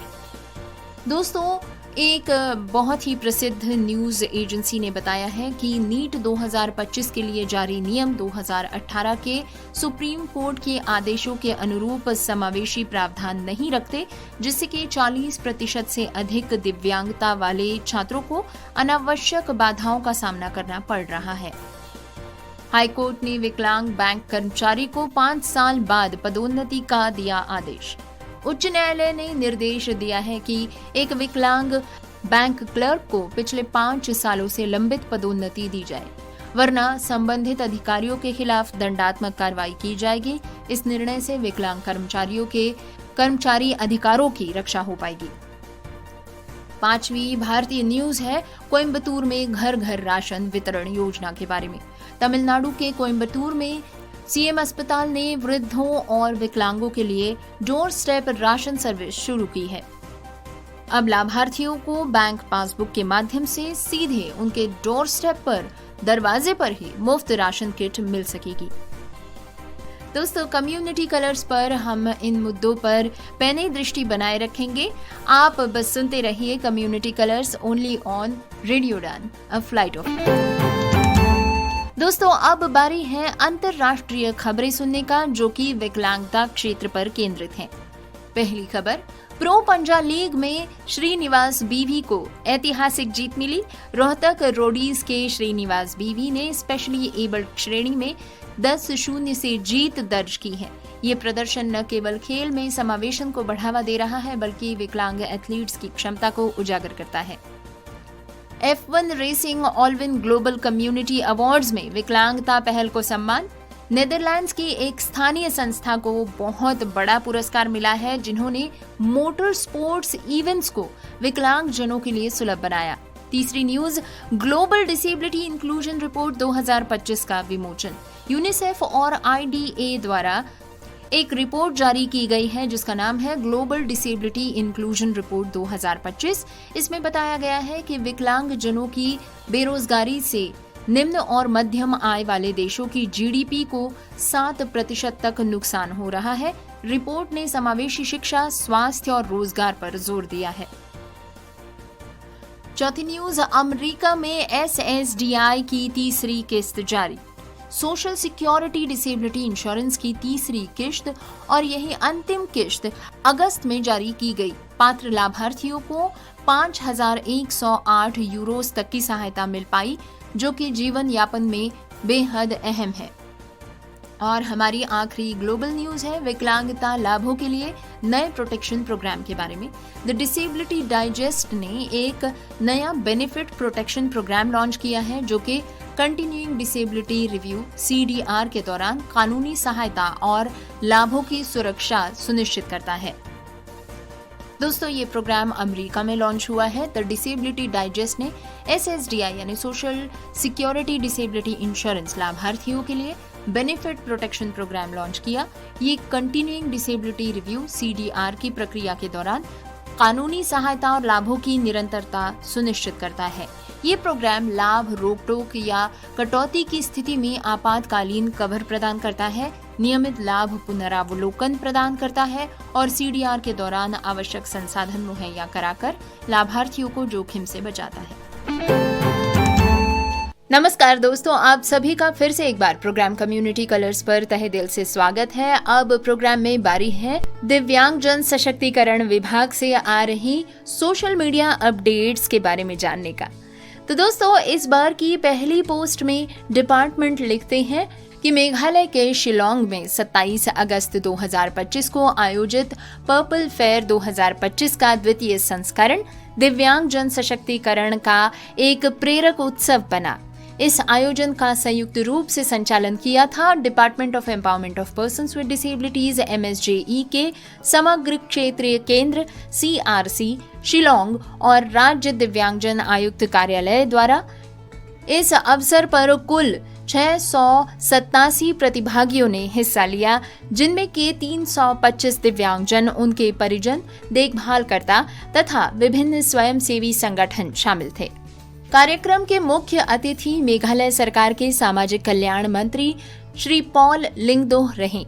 दोस्तों, एक बहुत ही प्रसिद्ध न्यूज एजेंसी ने बताया है कि नीट 2025 के लिए जारी नियम 2018 के सुप्रीम कोर्ट के आदेशों के अनुरूप समावेशी प्रावधान नहीं रखते, जिससे कि 40% से अधिक दिव्यांगता वाले छात्रों को अनावश्यक बाधाओं का सामना करना पड़ रहा है। हाईकोर्ट ने विकलांग बैंक कर्मचारी को 5 साल बाद पदोन्नति का दिया आदेश। उच्च न्यायालय ने निर्देश दिया है कि एक विकलांग बैंक क्लर्क को पिछले 5 सालों से लंबित पदोन्नति दी जाए, वरना संबंधित अधिकारियों के खिलाफ दंडात्मक कार्रवाई की जाएगी। इस निर्णय से विकलांग कर्मचारियों के कर्मचारी अधिकारों की रक्षा हो पाएगी। 5वीं भारतीय न्यूज है कोयम्बतूर में घर घर राशन वितरण योजना के बारे में। तमिलनाडु के कोयम्बतूर में सीएम अस्पताल ने वृद्धों और विकलांगों के लिए डोर स्टेप राशन सर्विस शुरू की है। अब लाभार्थियों को बैंक पासबुक के माध्यम से सीधे उनके डोर स्टेप पर दरवाजे पर ही मुफ्त राशन किट मिल सकेगी। दोस्तों, कम्युनिटी कलर्स पर हम इन मुद्दों पर पैनी दृष्टि बनाए रखेंगे। आप बस सुनते रहिए community colours only on radio उड़ान, अ फ्लाइट ऑफ। दोस्तों, अब बारी है अंतरराष्ट्रीय खबरें सुनने का, जो कि विकलांगता क्षेत्र पर केंद्रित हैं। पहली खबर, प्रो पंजा लीग में श्रीनिवास बीवी को ऐतिहासिक जीत मिली। रोहतक रोडीज के श्रीनिवास बीवी ने स्पेशली एबल्ड श्रेणी में 10-0 से जीत दर्ज की है। ये प्रदर्शन न केवल खेल में समावेशन को बढ़ावा दे रहा है, बल्कि विकलांग एथलीट्स की क्षमता को उजागर करता है। F1 racing Alwin global community awards में विकलांगता पहल को सम्मान। नेदरलैंड्स की एक स्थानीय संस्था को बहुत बड़ा पुरस्कार मिला है, जिन्होंने मोटर स्पोर्ट्स इवेंट्स को विकलांग जनों के लिए सुलभ बनाया। तीसरी news, global disability inclusion report 2025 का विमोचन। यूनिसेफ और IDA द्वारा एक रिपोर्ट जारी की गई है जिसका नाम है ग्लोबल डिसेबिलिटी इंक्लूजन रिपोर्ट 2025। इसमें बताया गया है कि विकलांग जनों की बेरोजगारी से निम्न और मध्यम आय वाले देशों की GDP को 7% तक नुकसान हो रहा है। रिपोर्ट ने समावेशी शिक्षा, स्वास्थ्य और रोजगार पर जोर दिया है। चौथी न्यूज, अमेरिका में SSDI की तीसरी किस्त जारी। सोशल सिक्योरिटी डिसेबिलिटी इंश्योरेंस की तीसरी किश्त और यही अंतिम किश्त अगस्त में जारी की गई। पात्र लाभार्थियों को 5,108 यूरोस तक की सहायता मिल पाई, जो कि जीवन यापन में बेहद अहम है। और हमारी आखिरी ग्लोबल न्यूज है विकलांगता लाभों के लिए नए प्रोटेक्शन प्रोग्राम के बारे में। द डिसेबिलिटी डाइजेस्ट ने एक नया बेनिफिट प्रोटेक्शन प्रोग्राम लॉन्च किया है, जो कि कंटिन्यूइंग डिसेबिलिटी रिव्यू CDR के दौरान कानूनी सहायता और लाभों की सुरक्षा सुनिश्चित करता है। दोस्तों, ये प्रोग्राम अमेरिका में लॉन्च हुआ है। द डिसेबिलिटी डाइजेस्ट ने SSDI यानी सोशल सिक्योरिटी डिसेबिलिटी इंश्योरेंस लाभार्थियों के लिए बेनिफिट प्रोटेक्शन प्रोग्राम लॉन्च किया। ये कंटिन्यूइंग डिसेबिलिटी रिव्यू CDR की प्रक्रिया के दौरान कानूनी सहायता और लाभों की निरंतरता सुनिश्चित करता है। ये प्रोग्राम लाभ रोक-टोक या कटौती की स्थिति में आपातकालीन कवर प्रदान करता है, नियमित लाभ पुनरावलोकन प्रदान करता है और CDR के दौरान आवश्यक संसाधन मुहैया कराकर लाभार्थियों को जोखिम से बचाता है। नमस्कार दोस्तों, आप सभी का फिर से एक बार प्रोग्राम कम्युनिटी कलर्स पर तहे दिल से स्वागत है। अब प्रोग्राम में बारी है दिव्यांग जन सशक्तिकरण विभाग से आ रही सोशल मीडिया अपडेट्स के बारे में जानने का। तो दोस्तों, इस बार की पहली पोस्ट में डिपार्टमेंट लिखते हैं कि मेघालय के शिलोंग में 27 अगस्त 2025 को आयोजित पर्पल फेयर 2025 का द्वितीय संस्करण दिव्यांग जन सशक्तिकरण का एक प्रेरक उत्सव बना। इस आयोजन का संयुक्त रूप से संचालन किया था department of empowerment of persons with disabilities MSJE के समग्र क्षेत्रीय केंद्र CRC शिलोंग और राज्य दिव्यांगजन आयुक्त कार्यालय द्वारा। इस अवसर पर कुल 687 प्रतिभागियों ने हिस्सा लिया, जिनमें के 325 दिव्यांगजन, उनके परिजन, देखभालकर्ता तथा विभिन्न स्वयंसेवी संगठन शामिल थे। कार्यक्रम के मुख्य अतिथि मेघालय सरकार के सामाजिक कल्याण मंत्री श्री पॉल लिंगदोह रहे।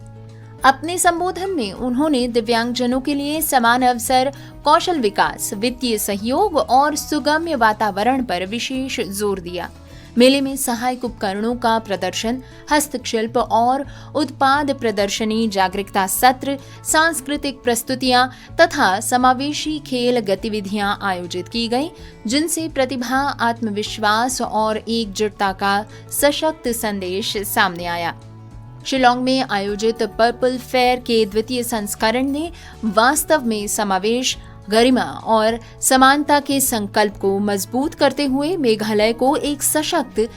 अपने संबोधन में उन्होंने दिव्यांगजनों के लिए समान अवसर, कौशल विकास, वित्तीय सहयोग और सुगम्य वातावरण पर विशेष जोर दिया। मेले में सहायक उपकरणों का प्रदर्शन, हस्तशिल्प और उत्पाद प्रदर्शनी, जागरूकता सत्र, सांस्कृतिक प्रस्तुतियां तथा समावेशी खेल गतिविधियां आयोजित की गईं, जिनसे प्रतिभा, आत्मविश्वास और एकजुटता का सशक्त संदेश सामने आया। शिलोंग में आयोजित पर्पल फेयर के द्वितीय संस्करण ने वास्तव में समावेश, गरिमा और समानता के संकल्प को मजबूत करते हुए मेघालय को एक सशक्त,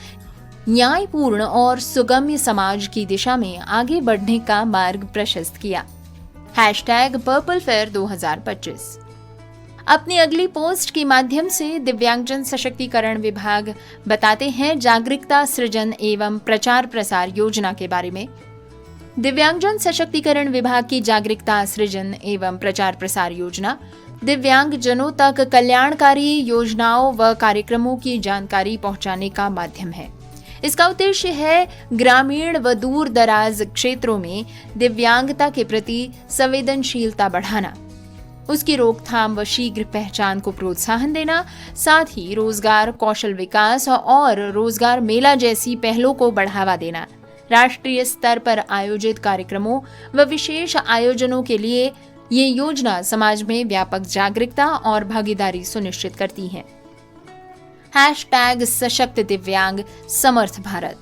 न्यायपूर्ण और सुगम्य समाज की दिशा में आगे बढ़ने का मार्ग प्रशस्त किया। #पर्पलफेयर 2025। अपनी अगली पोस्ट के माध्यम से दिव्यांगजन सशक्तिकरण विभाग बताते हैं जागरूकता सृजन एवं प्रचार प्रसार योजना के बारे में। दिव्यांगजन सशक्तिकरण विभाग की जागरूकता सृजन एवं प्रचार प्रसार योजना दिव्यांगजनों तक कल्याणकारी योजनाओं व कार्यक्रमों की जानकारी पहुंचाने का माध्यम है। इसका उद्देश्य है ग्रामीण व दूर दराज क्षेत्रों में दिव्यांगता के प्रति संवेदनशीलता बढ़ाना, उसकी रोकथाम व शीघ्र पहचान को प्रोत्साहन देना, साथ ही रोजगार, कौशल विकास और रोजगार मेला जैसी पहलों को बढ़ावा देना। राष्ट्रीय स्तर पर आयोजित कार्यक्रमों व विशेष आयोजनों के लिए ये योजना समाज में व्यापक जागरूकता और भागीदारी सुनिश्चित करती है। #सशक्त दिव्यांग समर्थ भारत।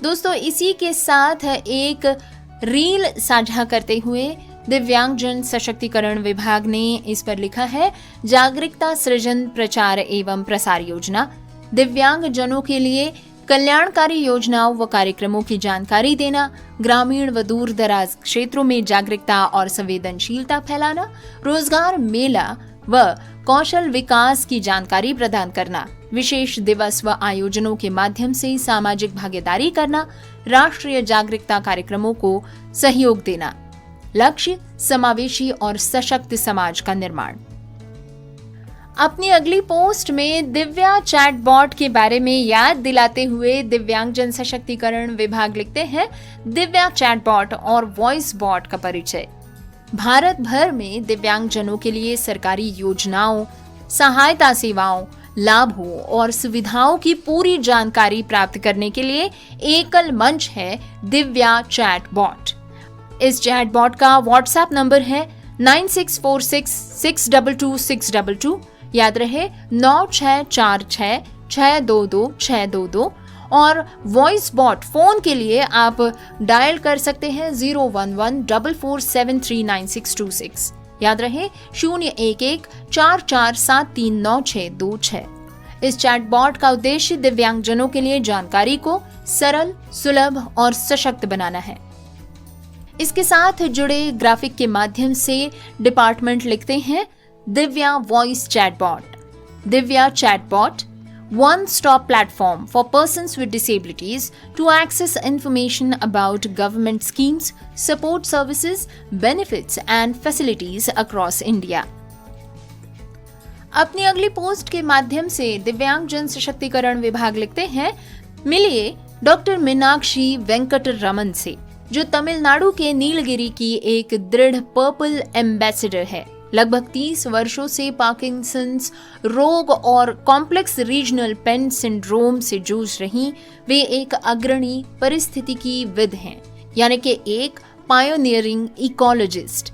दोस्तों, इसी के साथ एक रील साझा करते हुए दिव्यांगजन सशक्तिकरण विभाग ने इस पर लिखा है, जागरूकता सृजन प्रचार एवं प्रसार योजना दिव्यांगजनों के लिए कल्याणकारी योजनाओं व कार्यक्रमों की जानकारी देना, ग्रामीण व दूर दराज क्षेत्रों में जागरूकता और संवेदनशीलता फैलाना, रोजगार मेला व कौशल विकास की जानकारी प्रदान करना, विशेष दिवस व आयोजनों के माध्यम से सामाजिक भागीदारी करना, राष्ट्रीय जागरूकता कार्यक्रमों को सहयोग देना। लक्ष्य समावेशी और सशक्त समाज का निर्माण। अपनी अगली पोस्ट में दिव्या चैटबॉट के बारे में याद दिलाते हुए दिव्यांगजन सशक्तिकरण विभाग लिखते हैं, दिव्या चैटबॉट और वॉइस बॉट का परिचय। भारत भर में दिव्यांगजनों के लिए सरकारी योजनाओं, सहायता सेवाओं, लाभों और सुविधाओं की पूरी जानकारी प्राप्त करने के लिए एकल मंच है दिव्या चैटबॉट। इस चैटबॉट का व्हाट्सएप नंबर है 9646622622। याद रहे 9646622622। और वॉइस बॉट फोन के लिए आप डायल कर सकते हैं 01144739626। याद रहे 01144739626। इस चैटबॉट का उद्देश्य दिव्यांगजनों के लिए जानकारी को सरल, सुलभ और सशक्त बनाना है। इसके साथ जुड़े ग्राफिक के माध्यम से डिपार्टमेंट लिखते हैं, Divya voice chatbot. Divya chatbot, one-stop platform for persons with disabilities to access information about government schemes, support services, benefits and facilities across India. अपनी अगली पोस्ट के माध्यम से दिव्यांगजन सशक्तिकरण विभाग लिखते हैं, मिलिए डॉक्टर मीनाक्षी वेंकट रमन से, जो तमिलनाडु के नीलगिरी की एक दृढ़ पर्पल एम्बेसडर है। लगभग 30 वर्षों से पार्किंसंस रोग और कॉम्प्लेक्स रीजनल पेन सिंड्रोम से जूझ रही वे एक अग्रणी परिस्थितिकीविद हैं, यानी कि एक पायोनियरिंग इकोलॉजिस्ट।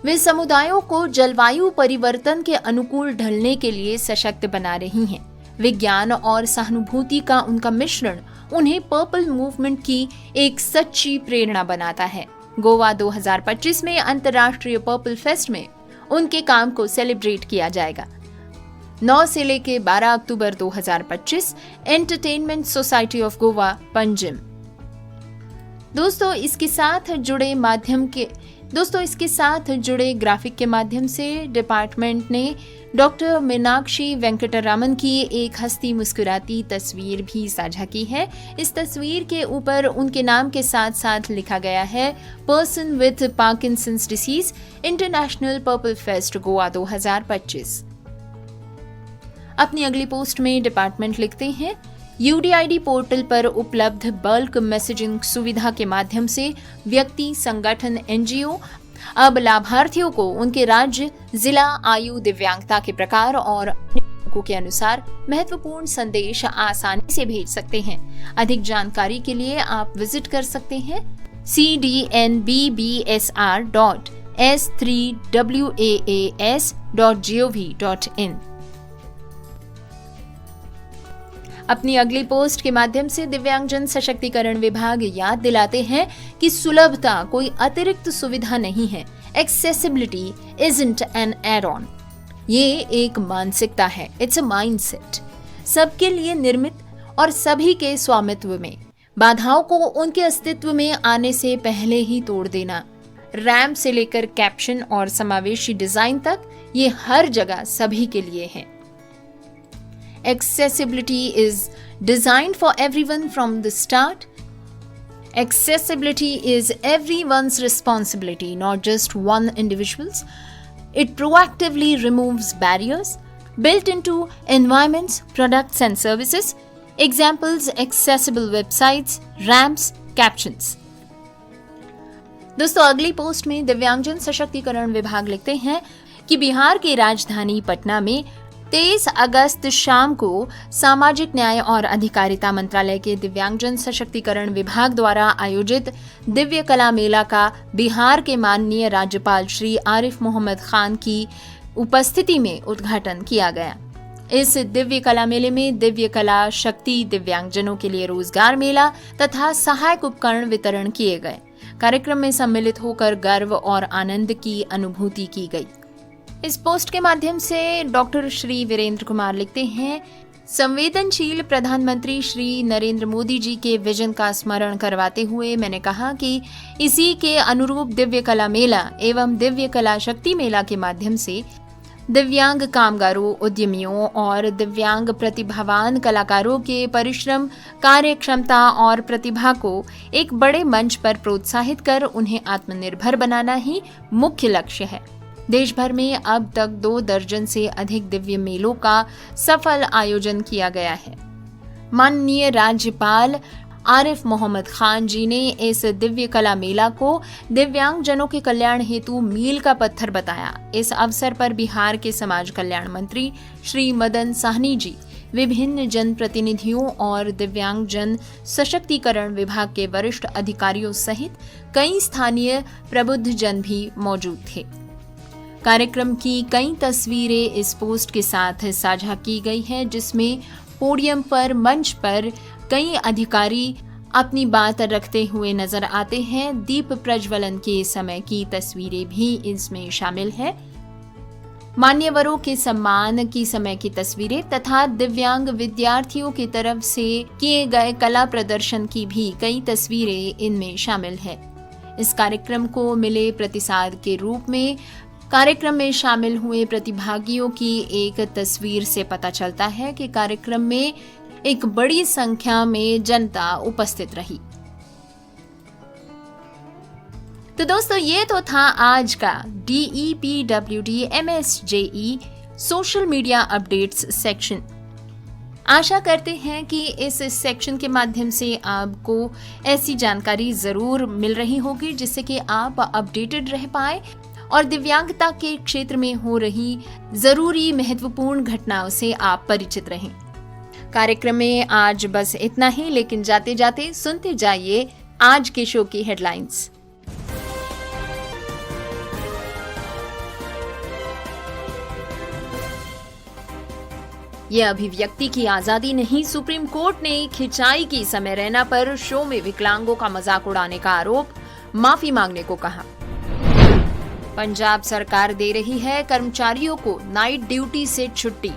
वे समुदायों को जलवायु परिवर्तन के अनुकूल ढलने के लिए सशक्त बना रही हैं। विज्ञान और सहानुभूति का उनका मिश्रण उन्हें पर्पल मूवमेंट की एक सच्ची प्रेरणा बनाता है। गोवा 2025 में अंतर्राष्ट्रीय पर्पल फेस्ट में उनके काम को सेलिब्रेट किया जाएगा। 9 से लेकर 12 अक्टूबर 2025, entertainment society of Goa, Panjim. दोस्तों इसके साथ जुड़े ग्राफिक के माध्यम से डिपार्टमेंट ने डॉक्टर मीनाक्षी वेंकटरामन की एक हंसती मुस्कुराती तस्वीर भी साझा की है। इस तस्वीर के ऊपर उनके नाम के साथ साथ लिखा गया है person with Parkinson's disease, international purple fest Goa 2025। अपनी अगली पोस्ट में डिपार्टमेंट लिखते हैं, UDID पोर्टल पर उपलब्ध बल्क मैसेजिंग सुविधा के माध्यम से व्यक्ति, संगठन, NGO अब लाभार्थियों को उनके राज्य, जिला, आयु, दिव्यांगता के प्रकार और अन्य के अनुसार महत्वपूर्ण संदेश आसानी से भेज सकते हैं। अधिक जानकारी के लिए आप विजिट कर सकते हैं cdnbbsr.s3waas.gov.in। अपनी अगली पोस्ट के माध्यम से दिव्यांगजन सशक्तिकरण विभाग याद दिलाते हैं कि सुलभता कोई अतिरिक्त सुविधा नहीं है। Accessibility isn't an add on. ये एक मानसिकता है, इट्स अ माइंडसेट। सबके लिए निर्मित और सभी के स्वामित्व में, बाधाओं को उनके अस्तित्व में आने से पहले ही तोड़ देना। रैम्प से लेकर कैप्शन और समावेशी डिजाइन तक, ये हर जगह सभी के लिए है। Accessibility is designed for everyone from the start. Accessibility is everyone's responsibility, not just one individual's. It proactively removes barriers built into environments, products and services. Examples: accessible websites, ramps, captions. दोस्तों अगली पोस्ट में दिव्यांगजन सशक्तिकरण विभाग लिखते हैं कि बिहार की राजधानी पटना में 23 अगस्त शाम को सामाजिक न्याय और अधिकारिता मंत्रालय के दिव्यांगजन सशक्तिकरण विभाग द्वारा आयोजित दिव्य कला मेला का बिहार के माननीय राज्यपाल श्री आरिफ मोहम्मद खान की उपस्थिति में उद्घाटन किया गया। इस दिव्य कला मेले में दिव्य कला शक्ति, दिव्यांगजनों के लिए रोजगार मेला तथा सहायक उपकरण वितरण किए गए। कार्यक्रम में सम्मिलित होकर गर्व और आनंद की अनुभूति की गई। इस पोस्ट के माध्यम से डॉक्टर श्री वीरेंद्र कुमार लिखते हैं, संवेदनशील प्रधानमंत्री श्री नरेंद्र मोदी जी के विजन का स्मरण करवाते हुए मैंने कहा कि इसी के अनुरूप दिव्य कला मेला एवं दिव्य कला शक्ति मेला के माध्यम से दिव्यांग कामगारों, उद्यमियों और दिव्यांग प्रतिभावान कलाकारों के परिश्रम, कार्यक्षमता और प्रतिभा को एक बड़े मंच पर प्रोत्साहित कर उन्हें आत्मनिर्भर बनाना ही मुख्य लक्ष्य है। देश भर में अब तक 2 दर्जन से अधिक दिव्य मेलों का सफल आयोजन किया गया है। माननीय राज्यपाल आरिफ मोहम्मद खान जी ने इस दिव्य कला मेला को दिव्यांगजनों के कल्याण हेतु मील का पत्थर बताया। इस अवसर पर बिहार के समाज कल्याण मंत्री श्री मदन साहनी जी, विभिन्न जनप्रतिनिधियों और दिव्यांगजन सशक्तिकरण विभाग के वरिष्ठ अधिकारियों सहित कई स्थानीय प्रबुद्ध जन भी मौजूद थे। कार्यक्रम की कई तस्वीरें इस पोस्ट के साथ साझा की गई हैं, जिसमें पोडियम पर मंच पर कई अधिकारी अपनी बात रखते हुए नजर आते हैं। दीप प्रज्वलन के समय की तस्वीरें भी इसमें शामिल है। मान्यवरों के सम्मान की समय की तस्वीरें तथा दिव्यांग विद्यार्थियों की तरफ से किए गए कला प्रदर्शन की भी कई तस्वीरें इनमें शामिल है। इस कार्यक्रम को मिले प्रतिसाद के रूप में कार्यक्रम में शामिल हुए प्रतिभागियों की एक तस्वीर से पता चलता है कि कार्यक्रम में एक बड़ी संख्या में जनता उपस्थित रही। तो दोस्तों ये तो था आज का DEPWD MSJE social media updates section. आशा करते हैं कि इस सेक्शन के माध्यम से आपको ऐसी जानकारी जरूर मिल रही होगी जिससे कि आप अपडेटेड रह पाए और दिव्यांगता के क्षेत्र में हो रही जरूरी महत्वपूर्ण घटनाओं से आप परिचित रहें। कार्यक्रम में आज बस इतना ही, लेकिन जाते जाते सुनते जाइए आज के शो की हेडलाइंस। ये अभिव्यक्ति की आजादी नहीं, सुप्रीम कोर्ट ने खिंचाई की समय रैना पर शो में विकलांगों का मजाक उड़ाने का आरोप, माफी मांगने को कहा। पंजाब सरकार दे रही है कर्मचारियों को नाइट ड्यूटी से छुट्टी,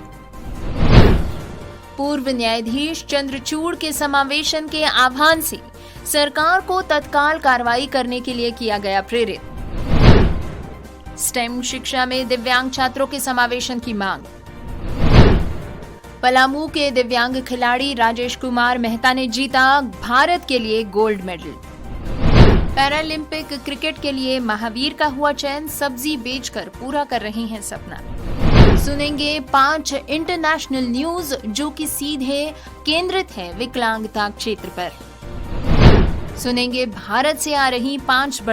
पूर्व न्यायाधीश चंद्रचूड़ के समावेशन के आह्वान से सरकार को तत्काल कार्रवाई करने के लिए किया गया प्रेरित। स्टेम शिक्षा में दिव्यांग छात्रों के समावेशन की मांग। पलामू के दिव्यांग खिलाड़ी राजेश कुमार मेहता ने जीता भारत के लिए गोल्ड मेडल। पैरालंपिक क्रिकेट के लिए महावीर का हुआ चयन, सब्जी बेचकर पूरा कर रही हैं सपना। सुनेंगे 5 इंटरनेशनल न्यूज जो कि सीधे केंद्रित है विकलांगता क्षेत्र पर। सुनेंगे भारत से आ रही 5 बड़ी